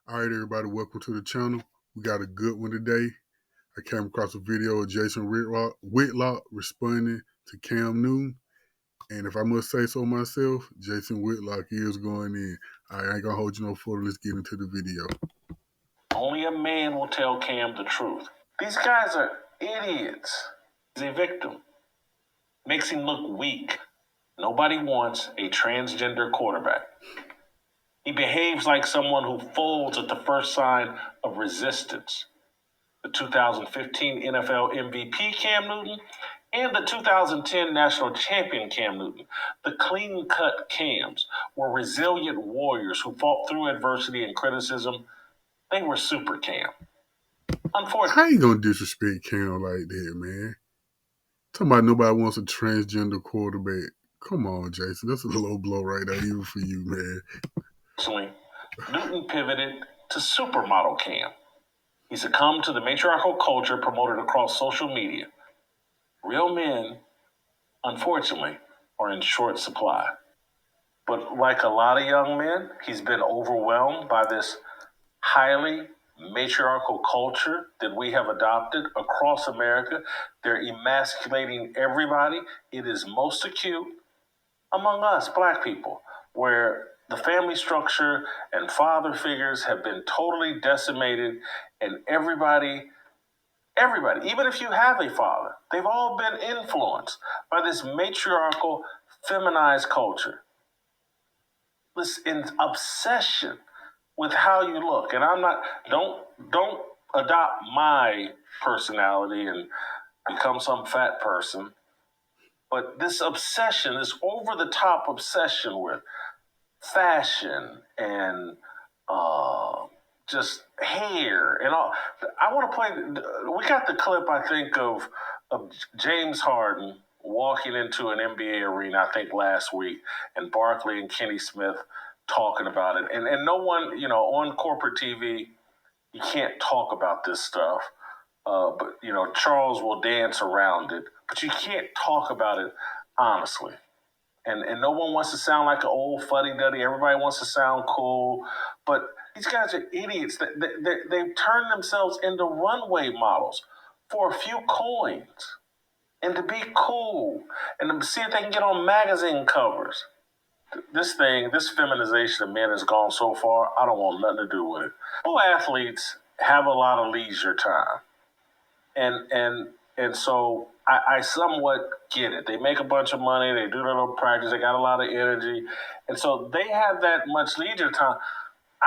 All right, everybody, welcome to the channel. We got a good one today. I came across a video of Jason Whitlock responding to Cam Newton. And if I must say so myself, Jason Whitlock is going in. All right, I ain't going to hold you no further. Let's get into the video. Only a man will tell Cam the truth. These guys are idiots. He's a victim. Makes him look weak. Nobody wants a transgender quarterback. He behaves like someone who folds at the first sign of resistance. The 2015 NFL MVP Cam Newton and the 2010 national champion Cam Newton, the clean-cut Cams, were resilient warriors who fought through adversity and criticism. They were super Cam. Unfortunately, How you going to disrespect Cam like that, man? Talking about nobody wants a transgender quarterback. Come on, Jason. That's a low blow right there, even for you, man. Newton pivoted to supermodel Cam. He succumbed to the matriarchal culture promoted across social media. Real men, unfortunately, are in short supply. But like a lot of young men, he's been overwhelmed by this highly matriarchal culture that we have adopted across America. They're emasculating everybody. It is most acute among us, black people, where the family structure and father figures have been totally decimated, and everybody, even if you have a father, they've all been influenced by this matriarchal, feminized culture. This obsession with how you look. And don't adopt my personality and become some fat person. But this obsession, this over-the-top obsession with fashion and just hair and all. I want to play. We got the clip, I think, of James Harden walking into an NBA arena, I think last week, and Barkley and Kenny Smith talking about it. And no one, on corporate TV, you can't talk about this stuff. But, Charles will dance around it. But you can't talk about it honestly. And no one wants to sound like an old fuddy-duddy. Everybody wants to sound cool. But these guys are idiots. They've turned themselves into runway models for a few coins and to be cool and to see if they can get on magazine covers. This feminization of men has gone so far, I don't want nothing to do with it. Pro athletes have a lot of leisure time. And so I somewhat get it. They make a bunch of money. They do their little practice. They got a lot of energy. And so they have that much leisure time.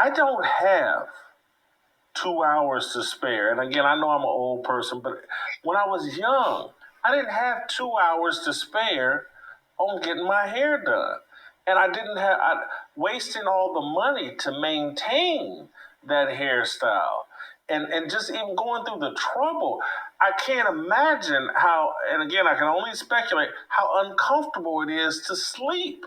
I don't have 2 hours to spare. And again, I know I'm an old person, but when I was young, I didn't have 2 hours to spare on getting my hair done. And I wasting all the money to maintain that hairstyle. And just even going through the trouble, I can't imagine how, and again, I can only speculate how uncomfortable it is to sleep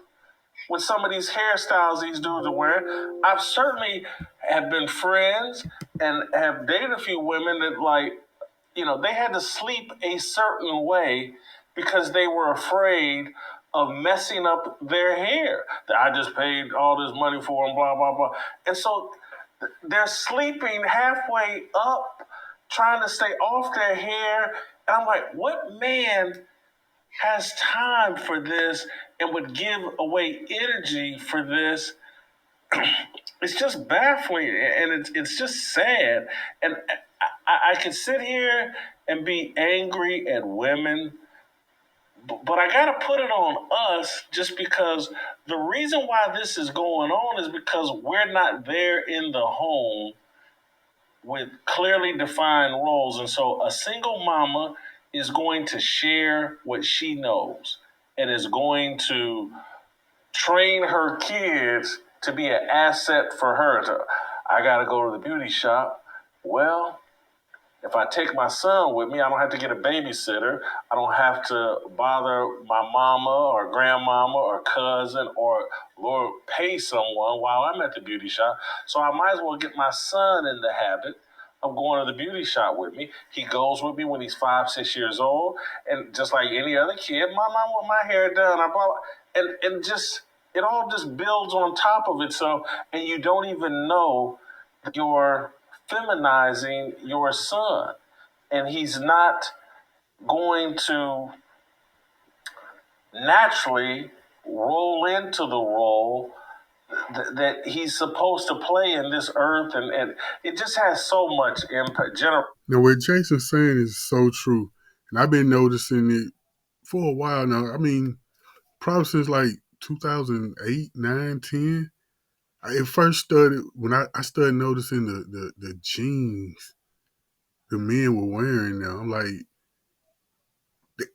with some of these hairstyles these dudes are wearing. I've certainly have been friends and have dated a few women that they had to sleep a certain way because they were afraid of messing up their hair. I just paid all this money for them, blah, blah, blah. And so they're sleeping halfway up, trying to stay off their hair. And I'm like, what man has time for this and would give away energy for this? It's just baffling, and it's just sad. And I can sit here and be angry at women, but I got to put it on us just because the reason why this is going on is because we're not there in the home with clearly defined roles. And so a single mama is going to share what she knows and is going to train her kids to be an asset for her. I got to go to the beauty shop. Well, if I take my son with me, I don't have to get a babysitter. I don't have to bother my mama or grandmama or cousin or, Lord, pay someone while I'm at the beauty shop. So I might as well get my son in the habit of going to the beauty shop with me. He goes with me when he's 5, 6 years old. And just like any other kid, Mom, I want my hair done. And just, it all just builds on top of itself. And you don't even know you're feminizing your son, and he's not going to naturally roll into the role that he's supposed to play in this earth, and it just has so much impact. Now, what Jason's saying is so true, and I've been noticing it for a while now. I mean, probably since like 2008, 9, 10. It first started when I started noticing the jeans the men were wearing now. I'm like,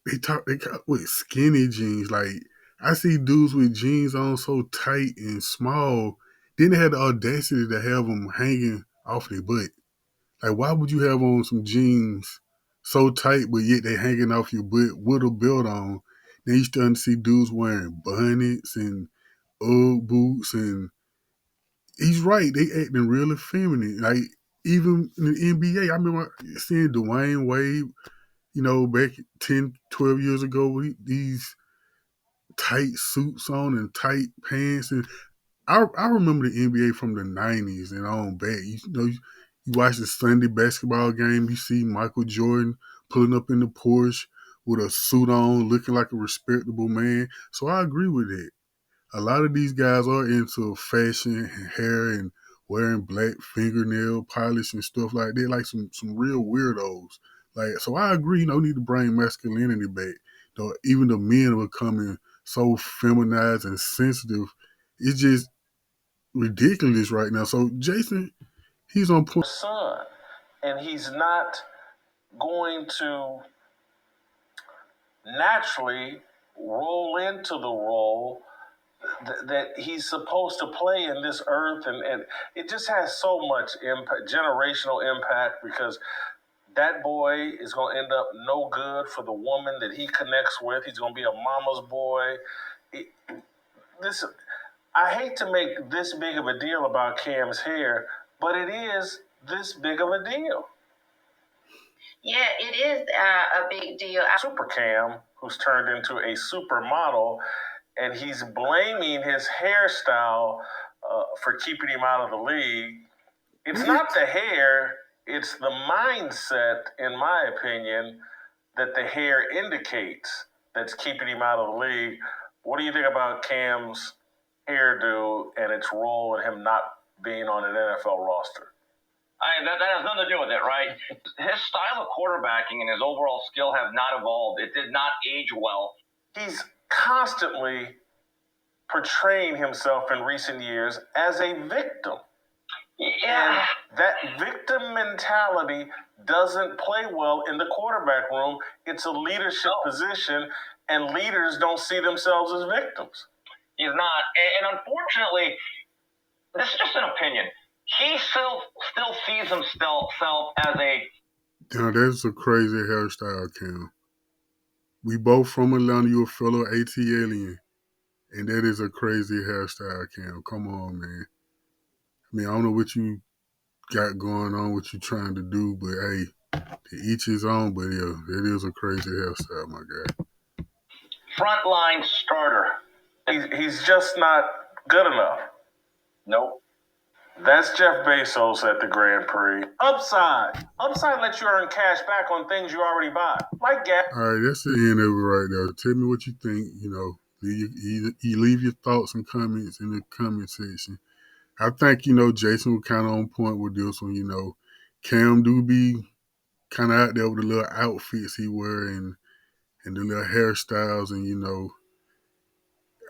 they talk with skinny jeans. Like I see dudes with jeans on so tight and small. Then they had the audacity to have them hanging off their butt. Like why would you have on some jeans so tight but yet they hanging off your butt with a belt on? Then you starting to see dudes wearing bonnets and Ugg boots, and he's right. They acting real effeminate. Like even in the NBA, I remember seeing Dwayne Wade, back 10, 12 years ago with these tight suits on and tight pants. And I remember the NBA from the 90s and on back. You watch the Sunday basketball game, you see Michael Jordan pulling up in the Porsche with a suit on, looking like a respectable man. So I agree with it. A lot of these guys are into fashion and hair and wearing black fingernail polish and stuff like that, like some real weirdos. Like, so I agree, need to bring masculinity back. Though even the men are becoming so feminized and sensitive. It's just ridiculous right now. So Jason, he's on point. Son, and he's not going to naturally roll into the role that he's supposed to play in this earth, and it just has so much impact, generational impact, because that boy is going to end up no good for the woman that he connects with. He's going to be a mama's boy. It, this I hate to make this big of a deal about Cam's hair, but it is this big of a deal. Yeah, it is a big deal. Super Cam, who's turned into a supermodel, and he's blaming his hairstyle for keeping him out of the league. It's not the hair, it's the mindset, in my opinion, that the hair indicates that's keeping him out of the league. What do you think about Cam's hairdo and its role in him not being on an NFL roster? That has nothing to do with it, right? His style of quarterbacking and his overall skill have not evolved. It did not age well. He's constantly portraying himself in recent years as a victim. Yeah. And that victim mentality doesn't play well in the quarterback room. It's a leadership position, and leaders don't see themselves as victims. He's not. And unfortunately, this is just an opinion. He still sees himself as a... Now that's a crazy hairstyle, Cam. We both from Atlanta. You a fellow AT alien. And that is a crazy hairstyle, Cam. Come on, man. I mean, I don't know what you got going on, what you trying to do, but hey, to each his own. But yeah, it is a crazy hairstyle, my guy. Frontline starter. He's just not good enough. Nope. That's Jeff Bezos at the Grand Prix. Upside. Upside lets you earn cash back on things you already buy. Like gas. All right, that's the end of it right there. Tell me what you think, you leave your thoughts and comments in the comment section. I think, Jason was kind of on point with this one, Cam do be kind of out there with the little outfits he wear and the little hairstyles and,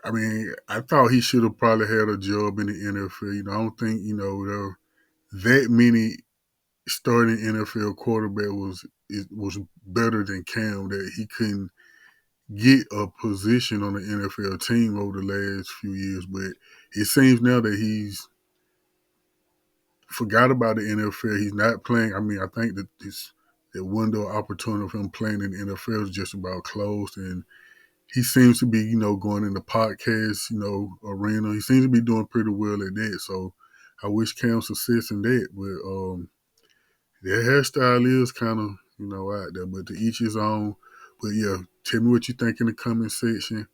I mean, I thought he should have probably had a job in the NFL. I don't think, there are that many starting NFL quarterback was better than Cam, that he couldn't get a position on the NFL team over the last few years. But it seems now that he's forgot about the NFL. He's not playing. I mean, I think that the window of opportunity of him playing in the NFL is just about closed, and he seems to be, going in the podcast, arena. He seems to be doing pretty well at that. So I wish Cam success in that. But their hairstyle is kind of, out there. But to each his own. But yeah, tell me what you think in the comment section.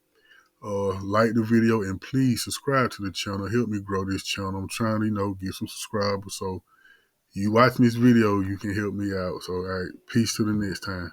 like the video, and please subscribe to the channel. Help me grow this channel. I'm trying to, get some subscribers. So you watching this video, you can help me out. So, all right, peace to the next time.